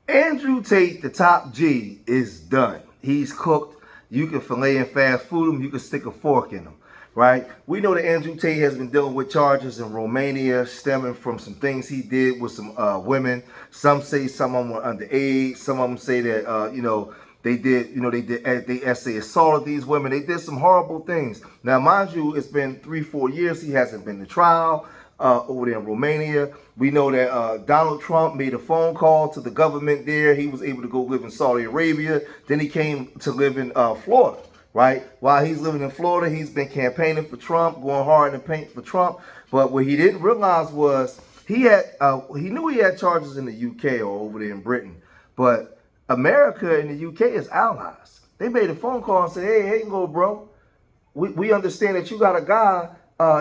Andrew Tate, the top G, is done. He's cooked. You can fillet and fast food him. You can stick a fork in him, right? We know that Andrew Tate has been dealing with charges in Romania stemming from some things he did with some women. Some say some of them were underage. Some of them say that, they assaulted these women. They did some horrible things. Now, mind you, it's been 3-4 years. He hasn't been to trial over there in Romania. We know that Donald Trump made a phone call to the government there. He was able to go live in Saudi Arabia. Then he came to live in Florida, right? While he's living in Florida, he's been campaigning for Trump, going hard in the paint for Trump. But what he didn't realize was he knew he had charges in the UK or over there in Britain. But America and the UK is allies. They made a phone call and said, hey, go, bro. We understand that you got a guy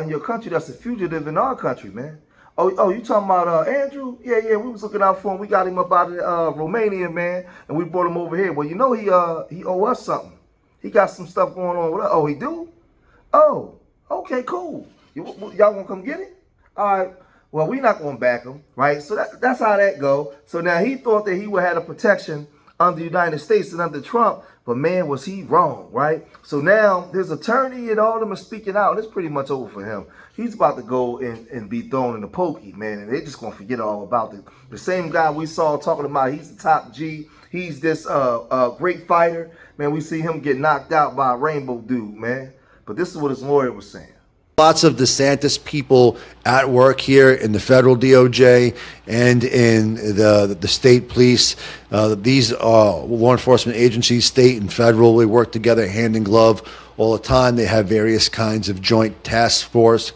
in your country that's a fugitive in our country, man. Oh, you talking about Andrew? Yeah, we was looking out for him. We got him up out of Romania, man, and we brought him over here. Well, you know he owe us something. He got some stuff going on with us. Oh, he do? Oh, okay, cool. Y'all gonna come get it? All right. Well, we not gonna back him, right? So that's how that go. So now he thought that he would have a protection under the United States and under Trump, but man, was he wrong, right? So now his attorney and all of them are speaking out. It's pretty much over for him. He's about to go and be thrown in the pokey, man, and they're just gonna forget all about it. The same guy we saw talking about, he's the top G. He's this great fighter, man. We see him get knocked out by a rainbow dude, man. But this is what his lawyer was saying. Lots of DeSantis people at work here in the federal DOJ and in the state police. These are law enforcement agencies, state and federal. They work together hand in glove all the time. They have various kinds of joint task force.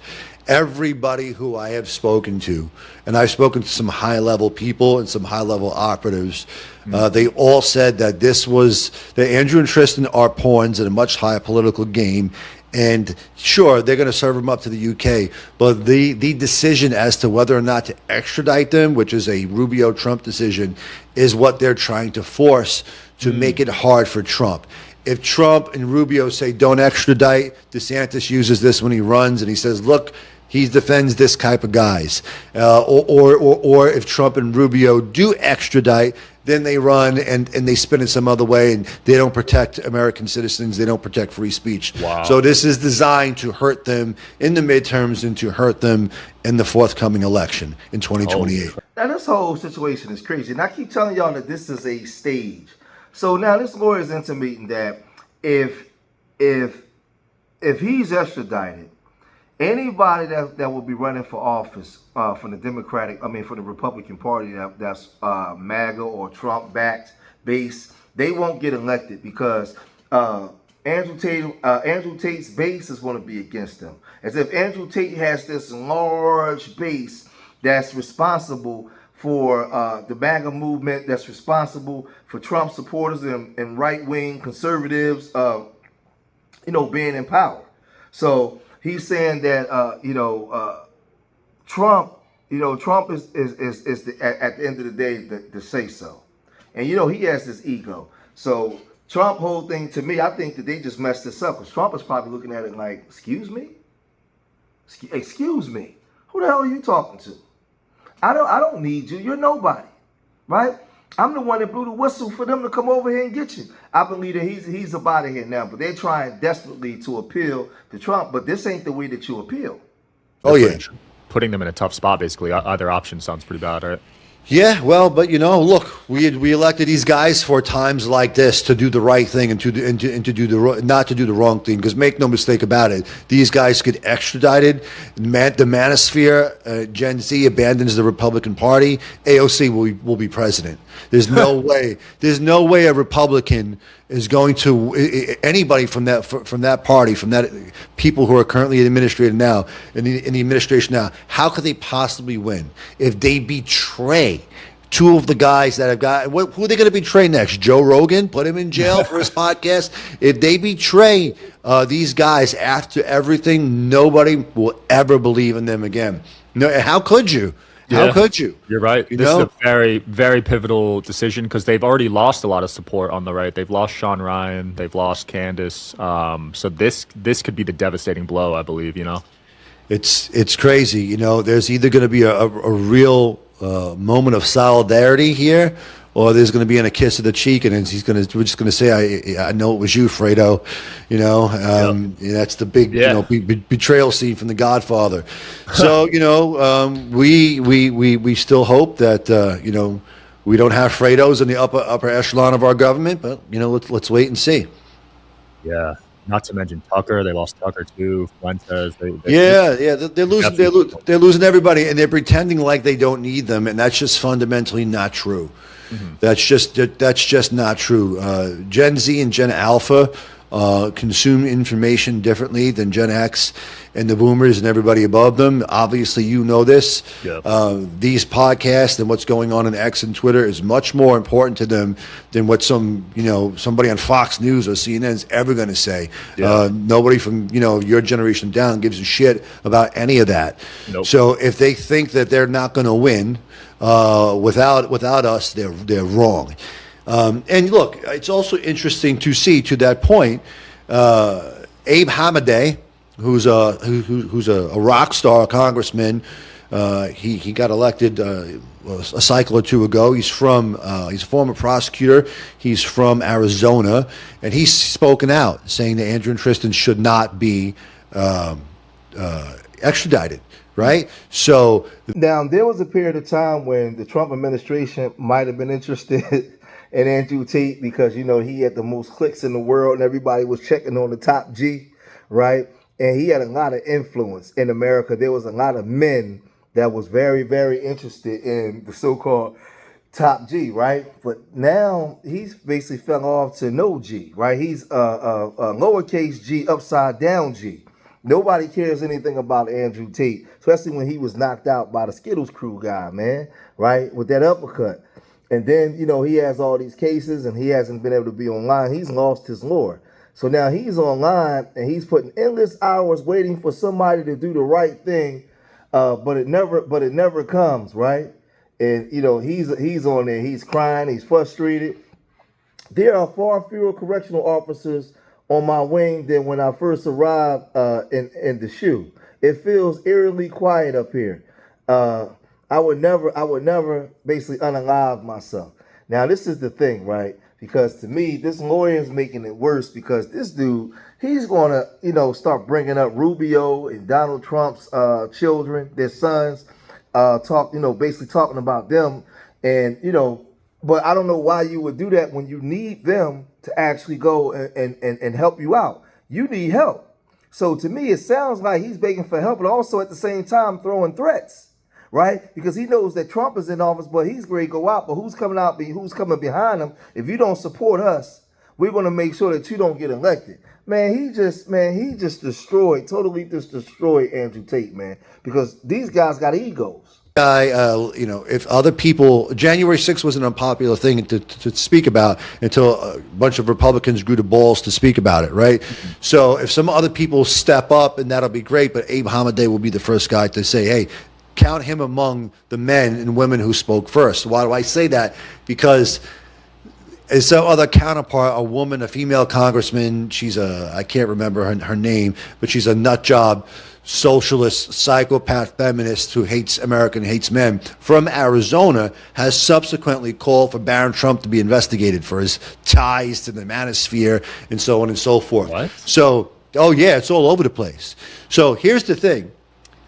Everybody who I have spoken to, and I've spoken to some high-level people and some high-level operatives, they all said that that Andrew and Tristan are pawns in a much higher political game. And sure, they're going to serve them up to the UK, but the decision as to whether or not to extradite them, which is a Rubio-Trump decision, is what they're trying to force to make it hard for Trump. If Trump and Rubio say don't extradite, DeSantis uses this when he runs and he says, look, he defends this type of guys. Or if Trump and Rubio do extradite, then they run and they spin it some other way, and they don't protect American citizens. They don't protect free speech. Wow. So this is designed to hurt them in the midterms and to hurt them in the forthcoming election in 2028. Now, this whole situation is crazy. And I keep telling y'all that this is a stage. So now this lawyer is intimating that if he's extradited, anybody that will be running for office from the Republican Party that's MAGA or Trump backed base, they won't get elected because Andrew Tate's base is going to be against them. As if Andrew Tate has this large base that's responsible for the MAGA movement, that's responsible for Trump supporters and right-wing conservatives, being in power. So he's saying that Trump is at the end of the day the say so, and he has this ego. So Trump whole thing, to me, I think that they just messed this up because Trump is probably looking at it like, excuse me, who the hell are you talking to? I don't need you. You're nobody, right? I'm the one that blew the whistle for them to come over here and get you. I believe that he's up out of here now, but they're trying desperately to appeal to Trump, but this ain't the way that you appeal. Oh, yeah. Putting them in a tough spot, basically. Either option sounds pretty bad, right? Yeah, well, but look, we elected these guys for times like this to do the right thing and to do not to do the wrong thing. Because make no mistake about it, these guys get extradited. The manosphere, Gen Z abandons the Republican Party. AOC will be president. There's no way. There's no way a Republican is going to anybody from that party, from that people who are currently in the administration now, in the administration now. How could they possibly win if they betray two of the guys that have got? Who are they going to betray next? Joe Rogan, put him in jail for his podcast. If they betray these guys after everything, nobody will ever believe in them again. No, how could you? How could you? You're right. This is a very, very pivotal decision because they've already lost a lot of support on the right. They've lost Sean Ryan. They've lost Candace. So this could be the devastating blow, I believe, It's crazy. There's either going to be a real moment of solidarity here, or there's going to be a kiss of the cheek, and we're just going to say, I know it was you, Fredo. That's the big betrayal scene from The Godfather. So we still hope that we don't have Fredos in the upper echelon of our government, but let's wait and see. Yeah. Not to mention Tucker. They lost Tucker too. Fuentes. They're losing everybody, and they're pretending like they don't need them, and that's just fundamentally not true. Mm-hmm. That's just not true. Gen Z and Gen Alpha consume information differently than Gen X and the boomers and everybody above them. Obviously, this. Yep. These podcasts and what's going on X and Twitter is much more important to them than what somebody on Fox News or CNN is ever going to say. Yeah. Nobody from your generation down gives a shit about any of that. Nope. So if they think that they're not going to win without us, they're wrong. And look, it's also interesting to see, to that point, Abe Hamadeh, who's a rock star congressman. He got elected a cycle or two ago. He's a former prosecutor. He's from Arizona, and he's spoken out saying that Andrew and Tristan should not be extradited. Right? So now there was a period of time when the Trump administration might have been interested in Andrew Tate because he had the most clicks in the world and everybody was checking on the top G, right? And he had a lot of influence in America. There was a lot of men that was very, very interested in the so-called top G, right? But now he's basically fell off to no G, right? He's a lowercase G, upside down G. Nobody cares anything about Andrew Tate, especially when he was knocked out by the Skittles crew guy, man, right? With that uppercut. And then, he has all these cases and he hasn't been able to be online. He's lost his lore. So now he's online and he's putting endless hours waiting for somebody to do the right thing, but it never comes, right? And he's on there, he's crying, he's frustrated. There are far fewer correctional officers on my wing than when I first arrived in the shoe. It feels eerily quiet up here. I would never basically unalive myself. Now this is the thing, right? Because to me, this lawyer is making it worse because this dude, he's gonna, start bringing up Rubio and Donald Trump's children, their sons, basically talking about them, and but I don't know why you would do that when you need them to actually go and help you out. You need help. So to me, it sounds like he's begging for help, but also at the same time throwing threats, right? Because he knows that Trump is in office, but he's ready to go out. But who's coming out? Who's coming behind him? If you don't support us, we're going to make sure that you don't get elected. Man, he just totally destroyed Andrew Tate, man, because these guys got egos. If other people, January 6th was an unpopular thing to speak about until a bunch of Republicans grew the balls to speak about it, right? Mm-hmm. So if some other people step up, and that'll be great, but Abe Hamadeh will be the first guy to say, hey, count him among the men and women who spoke first. Why do I say that? Because as some other counterpart, a woman, a female congressman, I can't remember her name, but she's a nut job, socialist, psychopath feminist who hates America and hates men from Arizona, has subsequently called for Barron Trump to be investigated for his ties to the manosphere and so on and so forth. What? So, it's all over the place. So here's the thing.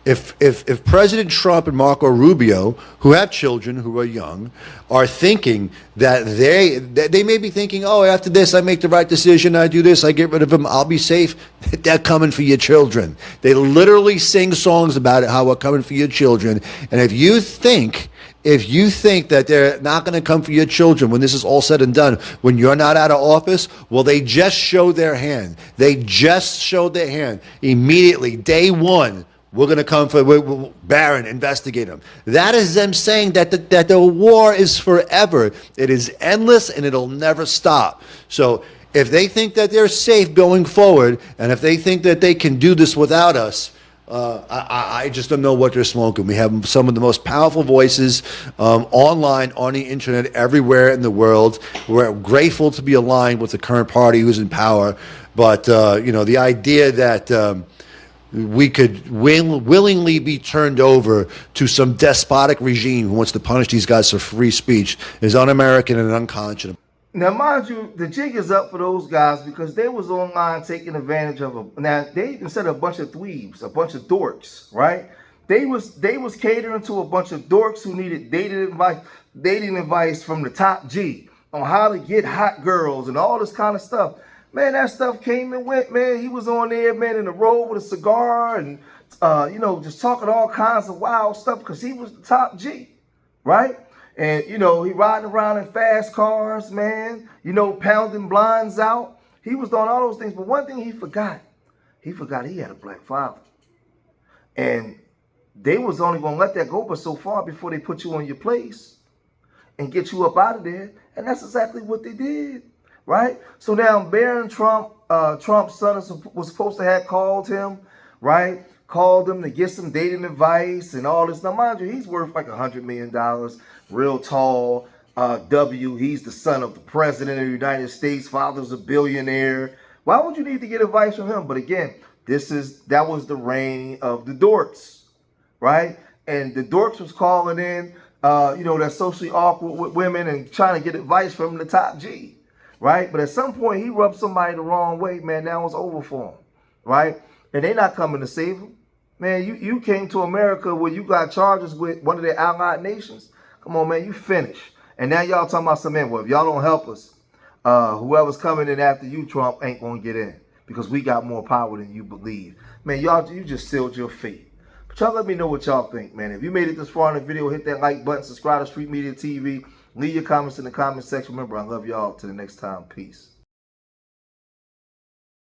If President Trump and Marco Rubio, who have children who are young, are thinking that they may be thinking, after this I make the right decision, I do this, I get rid of him, I'll be safe. They're coming for your children. They literally sing songs about it, how we're coming for your children. And if you think that they're not going to come for your children when this is all said and done, when you're not out of office, well, they just showed their hand. They just showed their hand immediately, day one. We're going to come for Barron, investigate him. That is them saying that the war is forever. It is endless and it'll never stop. So if they think that they're safe going forward, and if they think that they can do this without us, I just don't know what they're smoking. We have some of the most powerful voices online, on the internet, everywhere in the world. We're grateful to be aligned with the current party who's in power. But, the idea that we could willingly be turned over to some despotic regime who wants to punish these guys for free speech is un-American and unconscionable. Now, mind you, the jig is up for those guys because they was online taking advantage of now they even said a bunch of dweebs, a bunch of dorks, right? They was catering to a bunch of dorks who needed dating advice from the top G on how to get hot girls and all this kind of stuff. Man, that stuff came and went, man. He was on there, man, in the road with a cigar and, just talking all kinds of wild stuff because he was the top G, right? And, he riding around in fast cars, man, pounding blinds out. He was doing all those things. But one thing he forgot he had a black father. And they was only going to let that go but so far before they put you on your place and get you up out of there. And that's exactly what they did, right? So now Barron Trump, Trump's son was supposed to have called him, right? Called him to get some dating advice and all this. Now, mind you, he's worth like $100 million, real tall. He's the son of the president of the United States. Father's a billionaire. Why would you need to get advice from him? But again, that was the reign of the dorks, right? And the dorks was calling in, that's socially awkward with women and trying to get advice from the top G, right? But at some point, he rubbed somebody the wrong way, man. Now it's over for him, right? And they're not coming to save him. Man, you came to America where you got charges with one of the allied nations. Come on, man, you finished. And now y'all talking about some, man, well, if y'all don't help us, whoever's coming in after you, Trump, ain't going to get in because we got more power than you believe. Man, you just sealed your fate. But y'all let me know what y'all think, man. If you made it this far in the video, hit that like button, subscribe to Street Media TV, leave your comments in the comment section. Remember, I love y'all. Till the next time, peace.